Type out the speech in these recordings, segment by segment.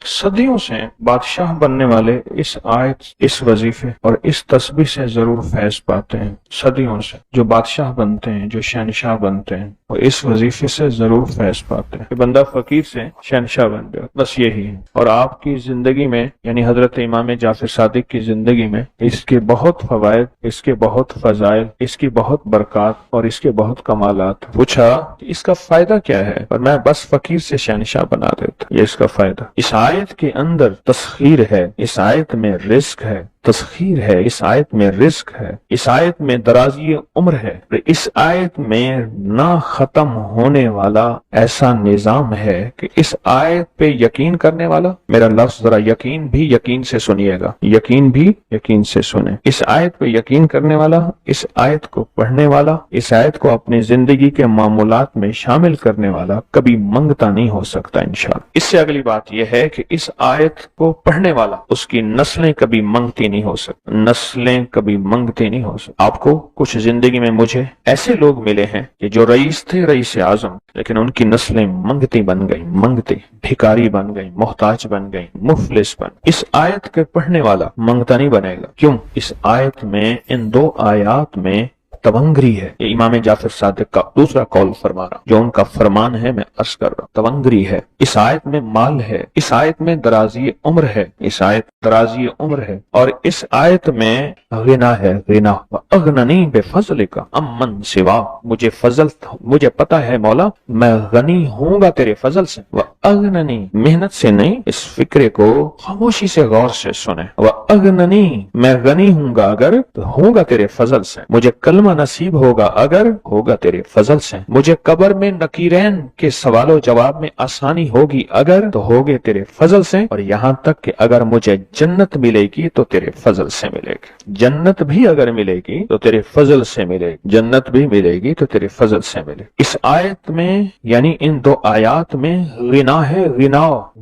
صدیوں سے بادشاہ بننے والے اس آیت، اس وظیفے اور اس تسبیح سے ضرور فیض پاتے ہیں۔ صدیوں سے جو بادشاہ بنتے ہیں، جو شہنشاہ بنتے ہیں، وہ اس وظیفے سے ضرور فیض پاتے ہیں کہ بندہ فقیر سے شہنشاہ بن جائے، بس یہی ہے۔ اور آپ کی زندگی میں، یعنی حضرت امام جعفر صادق کی زندگی میں، اس کے بہت فوائد، اس کے بہت فضائل، اس کی بہت برکات اور اس کے بہت کمالات۔ پوچھا کہ اس کا فائدہ کیا ہے؟ اور میں بس فقیر سے شہنشاہ بنا دیتا، یہ اس کا فائدہ۔ اس آیت کے اندر تسخیر ہے، اس آیت میں رزق ہے، تسخیر ہے، اس آیت میں رزق ہے، اس آیت میں درازی عمر ہے، اس آیت میں نہ ختم ہونے والا ایسا نظام ہے کہ اس آیت پہ یقین کرنے والا، میرا لفظ ذرا یقین بھی یقین سے سنیے گا، یقین بھی یقین سے سنیں، اس آیت پہ یقین کرنے والا، اس آیت کو پڑھنے والا، اس آیت کو اپنی زندگی کے معمولات میں شامل کرنے والا کبھی منگتا نہیں ہو سکتا انشاءاللہ۔ اس سے اگلی بات یہ ہے کہ اس آیت کو پڑھنے والا، اس کی نسلیں کبھی منگتی نہیں ہو سکتی، نسلیں کبھی منگتی نہیں ہو سکتی۔ آپ کو کچھ زندگی میں مجھے ایسے لوگ ملے ہیں کہ جو رئیس تھے، رئیس اعظم، لیکن ان کی نسلیں منگتی بن گئی، منگتی، بھکاری بن گئی، محتاج بن گئی، مفلس بن۔ اس آیت کے پڑھنے والا منگتا نہیں بنے گا، کیوں؟ اس آیت میں، ان دو آیات میں تونگری ہے۔ یہ امام جعفر صادق کا دوسرا قول فرما رہا، جو ان کا فرمان ہے، میں عرض کر رہا ہوں، تونگری ہے۔ اس آیت میں مال ہے، اس آیت میں درازی عمر ہے، اس آیت درازی عمر ہے، اور اس آیت میں غنا ہے، غنا۔ اغننی بفضلک امن سوا، مجھے فضل، مجھے پتا ہے مولا میں غنی ہوں گا تیرے فضل سے۔ اغننی، محنت سے نہیں، اس فکرے کو خاموشی سے غور سے سنیں۔ اغننی، میں غنی ہوں گا اگر تو ہوں گا تیرے فضل سے، مجھے کلمہ نصیب ہوگا اگر ہوگا تیرے فضل سے، مجھے قبر میں نکیرین کے سوال و جواب میں آسانی ہوگی اگر تو ہوگے تیرے فضل سے، اور یہاں تک کہ اگر مجھے جنت ملے گی تو تیرے فضل سے ملے گی، جنت بھی اگر ملے گی تو تیرے فضل سے ملے گی، جنت بھی ملے گی تو تیرے فضل سے ملے گی۔ اس آیت میں، یعنی ان دو آیات میں غنا ہے،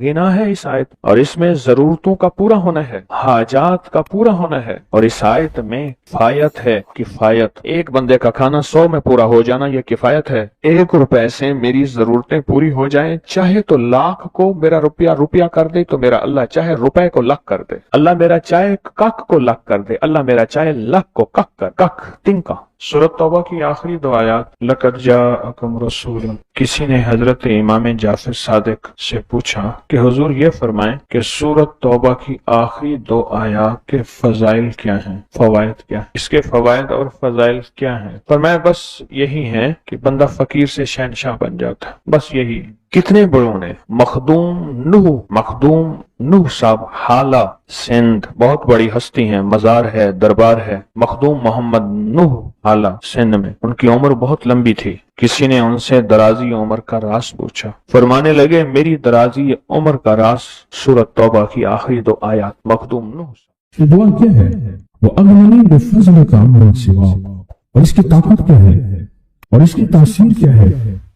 غنا ہے اس آیت، اور اس میں ضرورتوں کا پورا ہونا ہے، حاجات کا پورا ہونا ہے، اور اس آیت میں کفایت ہے، کفایت۔ ایک بندے کا کھانا 100 میں پورا ہو جانا یہ کفایت ہے۔ 1 روپے سے میری ضرورتیں پوری ہو جائیں، چاہے تو لاکھ کو میرا روپیہ کر دے تو میرا اللہ چاہے روپے کو لاکھ کر دے، اللہ میرا چاہے کک کو لاکھ کر دے، اللہ میرا چاہے لاکھ کو کک کر، کک تنکا۔ سورۃ توبہ کی آخری 2 آیات، لقد جاءکم رسول۔ کسی نے حضرت امام جعفر صادق سے پوچھا کہ حضور یہ فرمائیں کہ سورۃ توبہ کی آخری 2 آیات کے فضائل کیا ہیں، فوائد کیا ہیں، اس کے فوائد اور فضائل کیا ہیں؟ فرمایا بس یہی ہے کہ بندہ فقیر سے شہنشاہ بن جاتا ہے، بس یہی۔ کتنے بڑوں نے، مخدوم نوح صاحب، حالہ سندھ، بہت بڑی ہستی ہیں، مزار ہے، دربار ہے، مخدوم محمد نوح حالہ سندھ میں، ان کی عمر بہت لمبی تھی۔ کسی نے ان سے درازی عمر کا راز پوچھا، فرمانے لگے میری درازی عمر کا راز سورۃ توبہ کی آخری 2 آیات۔ مخدوم نوح دعا کیا ہے؟ وہ اغننی بفضلک امن سوا، اور اس کی طاقت کیا ہے اور اس کی تاثیر کیا ہے؟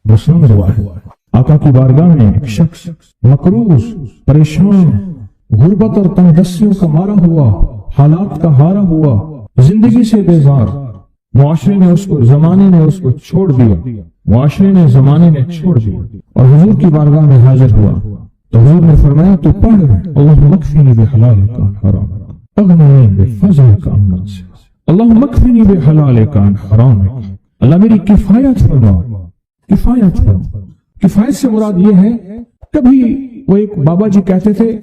وہ سمجھ رہا ہے۔ آقا کی بارگاہ میں ایک شخص مقروض، پریشان، غربت اور تنگدستیوں کا مارا ہوا، حالات کا ہارا ہوا، زندگی سے بیزار، معاشرے نے اس کو، زمانے نے اس کو چھوڑ دیا، معاشرے نے، زمانے نے چھوڑ دیا، اور حضور کی بارگاہ میں حاضر ہوا تو حضور نے فرمایا تو پڑھ اللہم اکفنی بحلالک عن حرام، اغننی بفضلک امن سوا، اللہم اکفنی بحلالک عن حرام، اللہ میری کفایت فرما، کفایت فرما۔ کفایت سے مراد یہ ہے، کبھی وہ ایک بابا جی کہتے تھے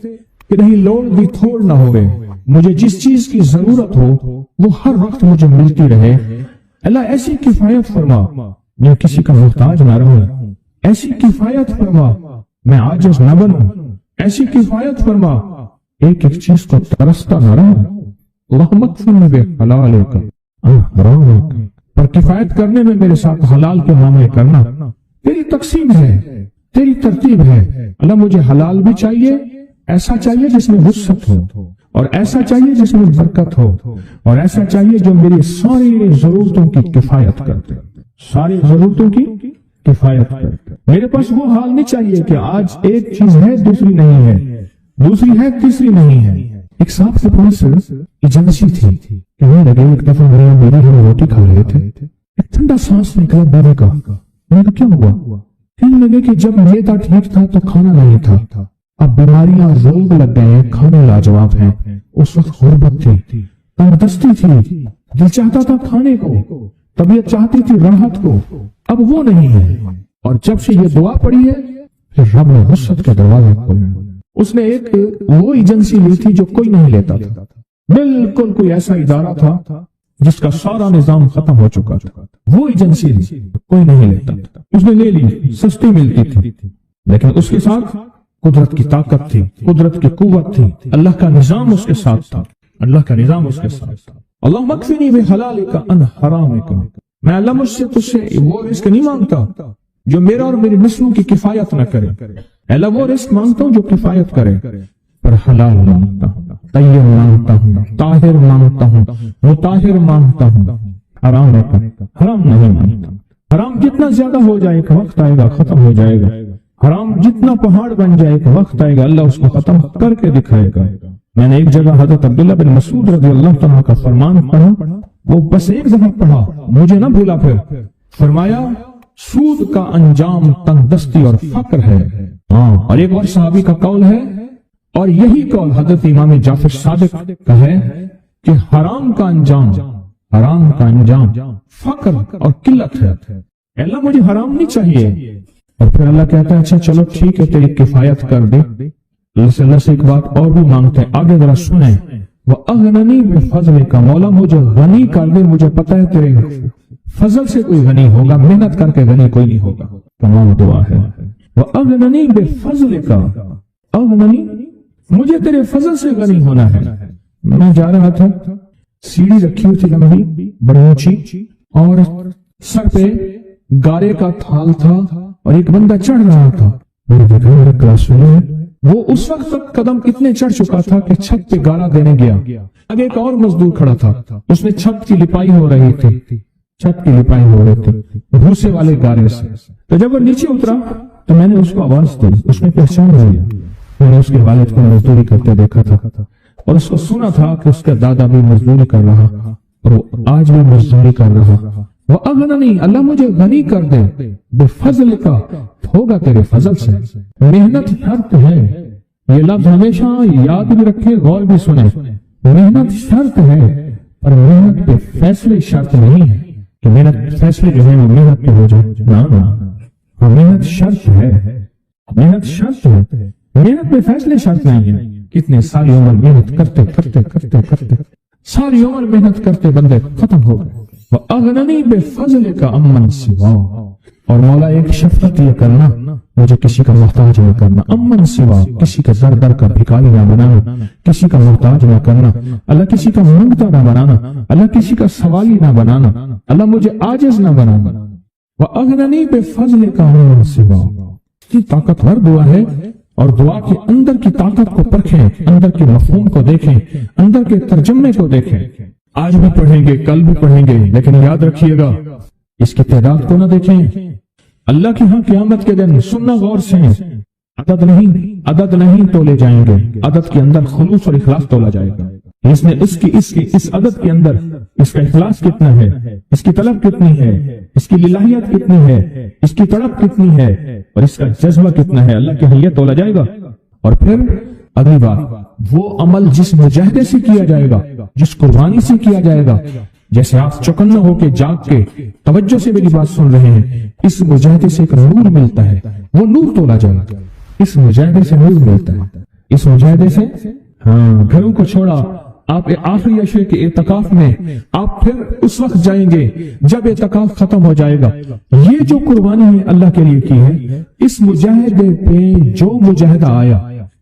کہ نہیں لوڑ بھی تھوڑ نہ ہوئے، مجھے جس چیز کی ضرورت ہو وہ ہر وقت مجھے ملتی رہے، اللہ ایسی کفایت فرما میں کسی کا محتاج نہ رہوں، ایسی کفایت فرما میں عاجز نہ بنوں، ایسی کفایت فرما ایک ایک چیز کو ترستا نہ رہوں، اللہم اکفنی بحلالک عن حرامک، پر کفایت کرنے میں میرے ساتھ حلال کے معاملے کرنا تیری تقسیم ہے، تیری ترتیب ہے، اللہ مجھے حلال بھی چاہیے، ایسا چاہیے جس میں وسعت ہو، اور ایسا چاہیے جس میں برکت ہو، اور ایسا چاہیے جو میری ساری ضرورتوں کی کفایت کرتے، ساری ضرورتوں کی کفایت کرتے۔ میرے پاس وہ حال نہیں چاہیے کہ آج ایک چیز ہے دوسری نہیں ہے، دوسری ہے تیسری نہیں ہے۔ ایک صاحب کے پاس ایجنسی تھی کہ وہ لگے ایک دفعہ میری ہم روٹی کھا رہے تھے، ایک ٹھنڈا سانس نکلا بیوی کا، میں نے کیا ہوا؟ کہنے لگے کہ جب یہ تھا ٹھیک تھا تو کھانا نہیں تھا، اب بیماریاں روگ لگ گئے ہیں، کھانے لاجواب ہیں. اس وقت غربت تھی، تندرستی تھی، دل چاہتا تھا کھانے کو، طبیعت چاہتی تھی راحت کو. اب وہ نہیں ہے. اور جب سے یہ دعا پڑی ہے پھر رب نے وسعت کے دروازے کھولے. اس نے ایک وہ ایجنسی لی تھی جو کوئی نہیں لیتا تھا. بالکل کوئی ایسا ادارہ تھا جس کا سارا نظام ختم ہو چکا تھا. وہ ایجنسی لی، کوئی نہیں لیتا تھا. اس نے لے لی، سستی ملتی تھی، لیکن اس کے ساتھ قدرت کی طاقت تھی، قدرت کی قوت تھی. اللہ کا نظام اس کے ساتھ تھا، اللہ کا نظام اس کے ساتھ تھا. اللہ مکفنی بحلالک عن حرامک. میں اللہ مجھ سے تجھ سے وہ رزق نہیں مانگتا جو میرا اور میری نسلوں کی کفایت نہ کرے. اللہ وہ رزق مانگتا ہوں جو کفایت کرے، پر حلال مانگتا ہوں، طیب مانگتا ہوں، طاہر مانگتا ہوں، مطہر مانگتا ہوں. حرام نہیں مانگتا. حرام جتنا زیادہ ہو جائے ایک وقت آئے گا ختم ہو جائے گا. حرام جتنا پہاڑ بن جائے ایک وقت آئے گا اللہ اس کو ختم کر کے دکھائے گا. میں نے ایک جگہ حضرت عبداللہ بن مسعود رضی اللہ تعالیٰ کا فرمان پڑھا، وہ بس ایک دفعہ پڑھا، مجھے نہ بھولا. پھر فرمایا سود کا انجام تندرستی اور فقر ہے. اور ایک اور صحابی کا قول ہے، اور یہی قول حضرت امام جعفر صادق کا ہے کہ حرام کا انجام فقر اور قلت ہے. اللہ مجھے حرام نہیں چاہیے. اور پھر اللہ کہتا ہے اچھا چلو ٹھیک ہے تیری کفایت کر دے. اللہ سے ایک بات اور بھی مانگتے ہیں، آگے ذرا سنیں. وَأَغْنَنِي بِفَضْلِكَ. مولا مجھے غنی کر دے، مجھے پتہ ہے تیرے فضل سے کوئی غنی ہوگا، محنت کر کے غنی کوئی نہیں ہوگا. تمام دعا ہے. وَأَغْنَنِي بِفَضْلِكَ. اغننی، مجھے تیرے فضل سے غنی ہونا ہے. میں جا رہا تھا، سیڑھی رکھی ہوئی تھی لمبی بڑی اونچی، اور سر پہ گارے کا تھال تھا اور ایک بندہ چڑھ رہا تھا. میرے دیکھا میرا کلاس فیلو ہے. وہ اس وقت تک قدم اتنے چڑھ چکا تھا کہ چھت پہ گارا دینے گیا. آگے ایک اور مزدور کھڑا تھا، اس نے چھت کی لپائی ہو رہی تھی، چھت کی لپائی ہو رہی تھی بھوسے والے گارے سے. تو جب وہ نیچے اترا تو میں نے اس کو آواز دی، اس نے پہچان لیا. میں نے اس کے والد کو مزدوری کرتے دیکھا تھا اور اس کو سنا تھا کہ اس کا دادا بھی مزدوری کر رہا اور وہ آج بھی مزدوری کر رہا. وہ اغننی، اللہ مجھے غنی کر دے، بفضل کا، ہوگا تیرے فضل سے. محنت شرط ہے، یہ لفظ ہمیشہ یاد بھی رکھے، غور بھی سنے. محنت شرط ہے پر محنت پہ فیصلے شرط نہیں ہے کہ محنت فیصلے جو ہے وہ محنت پہ ہو جائے. نہ، محنت شرط ہے، محنت شرط ہے، محنت پہ فیصلے شرط نہیں ہے. کتنے ساری عمر محنت کرتے کرتے کرتے کرتے ساری عمر محنت کرتے بندے ختم ہو گئے. وَأَغْنَنِي بِفَضْلِكَ عَمَّنْ سِوَاهُ. اور مولا ایک شفقت یہ کرنا، مجھے کسی کا محتاج نہ کرنا. امن سوا، کسی کا زر در کا بھکاری نہ بنانا، کسی کا محتاج نہ کرنا. اللہ کسی کا منگتا نہ بنانا، اللہ کسی کا سوالی نہ بنانا، اللہ مجھے عاجز نہ بنانا. وَأَغْنَنِي بِفَضْلِكَ عَمَّنْ سِوَاهُ. یہ طاقتور دعا ہے. اور دعا کے اندر کی طاقت کو پرکھیں، اندر کے مفہوم کو دیکھیں، اندر کے ترجمے کو دیکھیں. آج بھی پڑھیں گے، کل بھی پڑھیں گے، لیکن یاد رکھیے گا اس کی تعداد کو نہ دیکھیں. اللہ کی ہاں قیامت کے دن سننا غور سے، عدد نہیں تولے جائیں گے، عدد کے اندر خلوص اور اخلاص تولا جائے گا. اس نے اس عدد کے اندر اس کا اخلاص کتنا ہے، اس کی طلب کتنی ہے، اس کی للہیت کتنی ہے، اس کی تڑپ کتنی ہے، اور اس کا جذبہ کتنا ہے، اللہ کے ہاں یہ تولا جائے گا. اور پھر اگلی بات، وہ عمل جس مجاہدے سے کیا جائے گا، جس قربانی سے کیا جائے گا. جیسے آپ چوکنا ہو کے جاگ کے توجہ سے میری بات سن رہے ہیں، اس مجاہدے سے ایک نور ملتا ہے، وہ نور تولا جائے گا. اس مجاہدے سے نور ملتا ہے، اس مجاہدے سے. گھروں کو چھوڑا، آپ آخری عشرے کے اعتکاف میں آپ پھر اس وقت جائیں گے جب اعتکاف ختم ہو جائے گا. یہ جو قربانی ہے اللہ کے لیے کی ہے، اس مجاہدے پہ جو مجاہدہ آیا،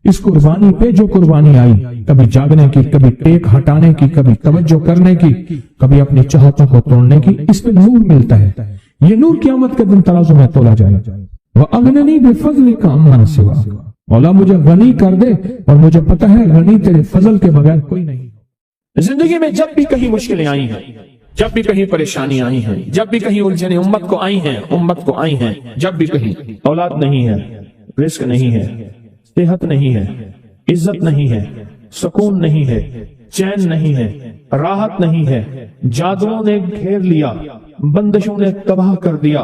اس قربانی پہ جو قربانی آئی، کبھی جاگنے کی، کبھی ٹیک ہٹانے کی، کبھی توجہ کرنے کی، کبھی اپنی چاہتوں کو توڑنے کی، اس پہ نور ملتا ہے. یہ نور قیامت کے دن ترازو میں تولا جائے. وَأَغْنَنِي بِفَضْلِكَ عَمَّنْ سِوَاهُ. مولا مجھے غنی کر دے، اور مجھے پتہ ہے غنی تیرے فضل کے بغیر کوئی نہیں. زندگی میں جب بھی کہیں مشکلیں آئی ہیں، جب بھی کہیں پریشانی آئی ہیں، جب بھی کہیں الجھنیں امت کو آئی ہیں، جب بھی کہیں اولاد نہیں ہے، رزق نہیں ہے، صحت نہیں ہے، عزت نہیں ہے، سکون نہیں ہے، چین نہیں ہے، راحت نہیں ہے، جادوؤں نے گھیر لیا، بندشوں نے تباہ کر دیا،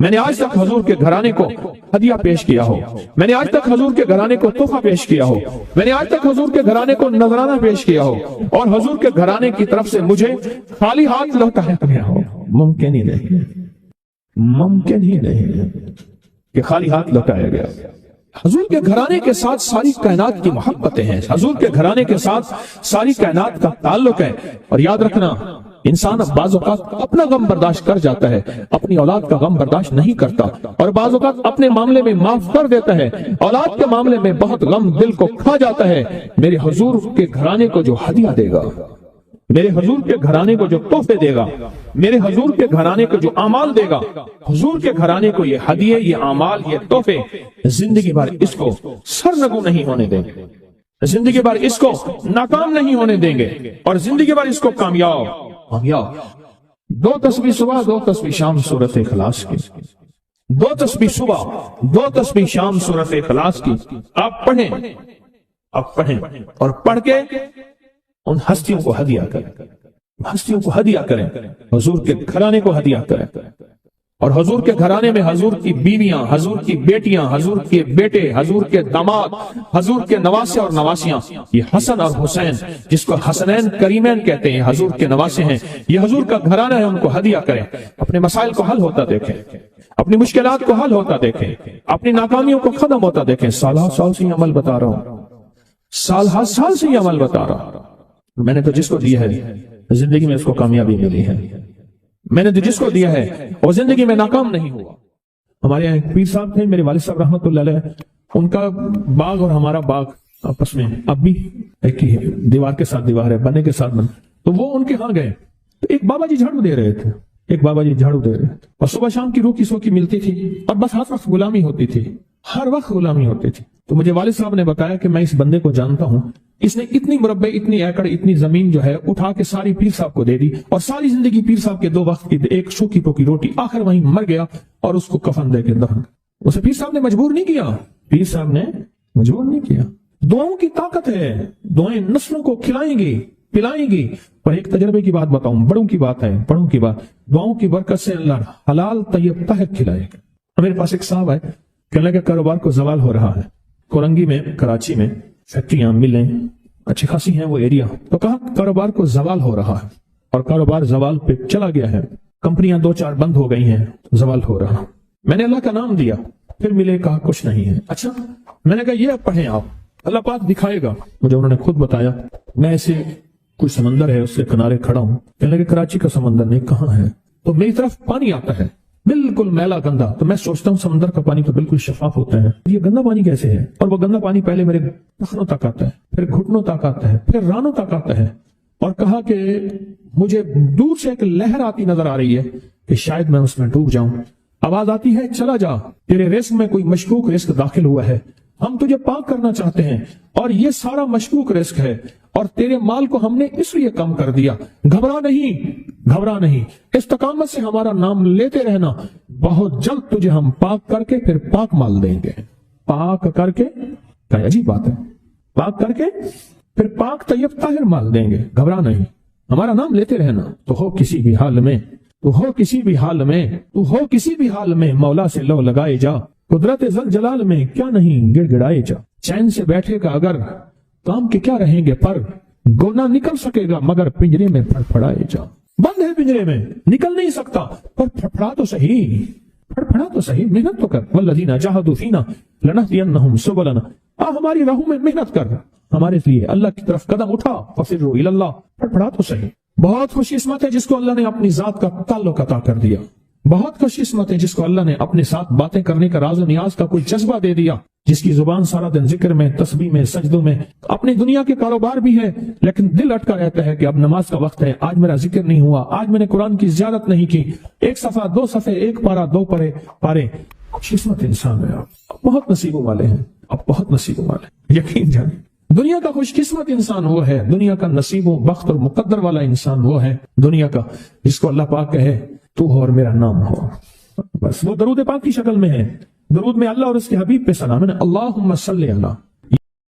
میں نے آج تک حضور کے گھرانے کو ہدیہ پیش کیا ہو، میں نے آج تک حضور کے گھرانے کو تحفہ پیش کیا ہو، میں نے آج تک حضور کے گھرانے کو نذرانہ پیش کیا ہو، اور حضور کے گھرانے کی طرف سے مجھے خالی ہاتھ لوٹایا گیا ہو، ممکن ہی نہیں، ممکن ہی نہیں کہ خالی ہاتھ لوٹایا گیا۔ حضور کے گھرانے کے ساتھ ساری کائنات کی محبتیں ہیں، حضور کے گھرانے کے ساتھ ساری کائنات کا تعلق ہے۔ اور یاد رکھنا، انسان بعض اوقات اپنا غم برداشت کر جاتا ہے، اپنی اولاد کا غم برداشت نہیں کرتا، اور بعض اوقات اپنے معاملے میں معاف کر دیتا ہے، اولاد کے معاملے میں بہت غم دل کو کھا جاتا ہے۔ میرے حضور کے گھرانے کو جو ہدیہ دے گا، میرے حضور کے گھرانے کو جو تحفے دے گا، میرے حضور کے گھرانے کو جو اعمال دے گا، حضور کے گھرانے کو یہ ہدیے، یہ اعمال، یہ تحفے زندگی بھر اس کو سرنگو نہیں ہونے دیں گے، زندگی بھر اس کو ناکام نہیں ہونے دیں گے، اور زندگی بھر اس کو کامیاب۔ دو تسبیح صبح، دو تسبیح شام سورۃ اخلاص کی، دو تسبیح صبح، دو تسبیح شام سورۃ اخلاص کی آپ پڑھیں، آپ پڑھیں، اور پڑھ کے ان ہستیوں کو ہدیہ کریں، ہستیوں کو ہدیہ کریں، حضور کے گھرانے کو ہدیہ کریں۔ اور حضور کے گھرانے میں حضور کی بیویاں، حضور کی بیٹیاں، حضور کے بیٹے، حضور کے داماد، حضور کے نواسے اور نواسیاں، یہ حسن اور حسین جس کو حسنین کریمین کہتے ہیں، حضور کے نواسے ہیں، یہ حضور کا گھرانہ ہے، ان کو ہدیہ کریں۔ اپنے مسائل کو حل ہوتا دیکھیں، اپنی مشکلات کو حل ہوتا دیکھیں، اپنی ناکامیوں کو ختم ہوتا دیکھیں۔ سال سے یہ عمل بتا رہا ہوں، سال سے یہ عمل بتا رہا ہوں۔ میں نے تو جس کو دیا ہے زندگی میں اس کو کامیابی ملی ہے، میں نے تو جس کو دیا ہے وہ زندگی میں ناکام نہیں ہوا۔ ہمارے یہاں ایک پیر صاحب تھے، میرے والد صاحب رحمۃ اللہ علیہ، ان کا باغ اور ہمارا باغ آپس میں اب بھی ایک ہی ہے، دیوار کے ساتھ دیوار ہے، بنے کے ساتھ بنے۔ تو وہ ان کے ہاں گئے تو ایک بابا جی جھاڑو دے رہے تھے، ایک بابا جی جھاڑو دے رہے تھے، اور صبح شام کی روکی سوکی ملتی تھی، اور بس ہر وقت غلامی ہوتی تھی، ہر وقت غلامی ہوتی تھی۔ تو مجھے والد صاحب نے بتایا کہ میں اس بندے کو جانتا ہوں، اس نے اتنی مربع، اتنی ایکڑ، اتنی زمین جو ہے اٹھا کے ساری پیر صاحب کو دے دی، اور ساری زندگی پیر صاحب کے 2 وقت کی ایک سوکھی پوکی روٹی، آخر وہیں مر گیا اور اس کو کفن دے کے دفن۔ اسے پیر صاحب نے مجبور نہیں کیا، پیر صاحب نے مجبور نہیں کیا۔ دعاؤں کی طاقت ہے، دعائیں نسلوں کو کھلائیں گی، پلائیں گی۔ اور ایک تجربے کی بات بتاؤں، بڑوں کی بات ہے، بڑوں کی بات، دعاؤں کی برکت سے اللہ حلال طیب طاہر کھلائے گا۔ میرے پاس ایک صاحب ہے، کہنے لگا کاروبار کو زوال ہو رہا ہے، کورنگی میں، کراچی میں فیکٹریاں، ملیں اچھی خاصی ہیں وہ ایریا، تو کہا کاروبار کو زوال ہو رہا ہے، اور کاروبار زوال پہ چلا گیا ہے، کمپنیاں 2-4 بند ہو گئی ہیں، زوال ہو رہا۔ میں نے اللہ کا نام دیا، پھر ملے، کہا کچھ نہیں ہے۔ اچھا، میں نے کہا یہ اب پڑھیں آپ، اللہ پاک دکھائے گا مجھے۔ انہوں نے خود بتایا، میں ایسے کوئی سمندر ہے اس کے کنارے کھڑا ہوں، کہنے لگے کراچی کا سمندر نہیں، کہاں ہے؟ تو میری طرف پانی آتا ہے، بالکل میلا گندا۔ تو میں سوچتا ہوں سمندر کا پانی تو بالکل شفاف ہوتا ہے، یہ گندا پانی کیسے ہے؟ اور وہ گندا پانی پہلے میرے ٹخنوں تک آتا ہے، پھر گھٹنوں تک آتا ہے، پھر رانوں تک آتا ہے۔ اور کہا کہ مجھے دور سے ایک لہر آتی نظر آ رہی ہے کہ شاید میں اس میں ڈوب جاؤں۔ آواز آتی ہے چلا جا، تیرے رزق میں کوئی مشکوک رزق داخل ہوا ہے، ہم تجھے پاک کرنا چاہتے ہیں، اور یہ سارا مشکوک رزق ہے، اور تیرے مال کو ہم نے اس لیے کم کر دیا۔ گھبرا نہیں، گھبرا نہیں، استقامت سے ہمارا نام لیتے رہنا، بہت جلد تجھے ہم پاک کر کے پھر پاک مال دیں گے۔ پاک کر کے، کیا عجیب بات ہے، پاک کر کے پھر پاک طیب طاہر مال دیں گے۔ گھبرا نہیں، ہمارا نام لیتے رہنا، تو ہو کسی بھی حال میں، تو ہو کسی بھی حال میں، تو ہو کسی بھی حال میں مولا سے لو لگائے جا، قدرت ذل جلال میں کیا نہیں گڑ گڑائے جا۔ چین سے بیٹھے گا اگر کام کے کیا رہیں گے پر، گونا نکل سکے گا مگر پنجرے میں پھڑپھڑائے جا۔ بند ہے پنجرے میں، نکل نہیں سکتا، پر پھڑپھڑا تو صحیح، پھڑپھڑا تو صحیح، محنت تو کر۔ والذین جاہدوا فینا لنہدینہم سبلنا، ہماری راہوں میں محنت کر، ہمارے لیے اللہ کی طرف قدم اٹھا، ففروا الی اللہ، پھڑپھڑا تو صحیح۔ بہت خوش قسمت ہے جس کو اللہ نے اپنی ذات کا تعلق عطا کر دیا، بہت خوش قسمت ہے جس کو اللہ نے اپنے ساتھ باتیں کرنے کا راز و نیاز کا کوئی جذبہ دے دیا، جس کی زبان سارا دن ذکر میں، تسبیح میں، سجدوں میں، اپنی دنیا کے کاروبار بھی ہے لیکن دل اٹکا رہتا ہے کہ اب نماز کا وقت ہے، آج میرا ذکر نہیں ہوا، آج میں نے قرآن کی زیارت نہیں کی، 1 صفحہ 2 صفحے، 1 پارہ 2 پارے۔ خوش قسمت انسان ہے آپ، بہت نصیبوں والے ہیں آپ، بہت نصیبوں والے ہیں، یقین جانیں۔ دنیا کا خوش قسمت انسان وہ ہے، دنیا کا نصیب و بخت اور مقدر والا انسان وہ ہے دنیا کا جس کو اللہ پاک کہے تو ہو اور میرا نام ہو، بس وہ درود پاک کی شکل میں ہے۔ درود میں اللہ اور اس کے حبیب پہ سلام ہے، اللہم صلی علی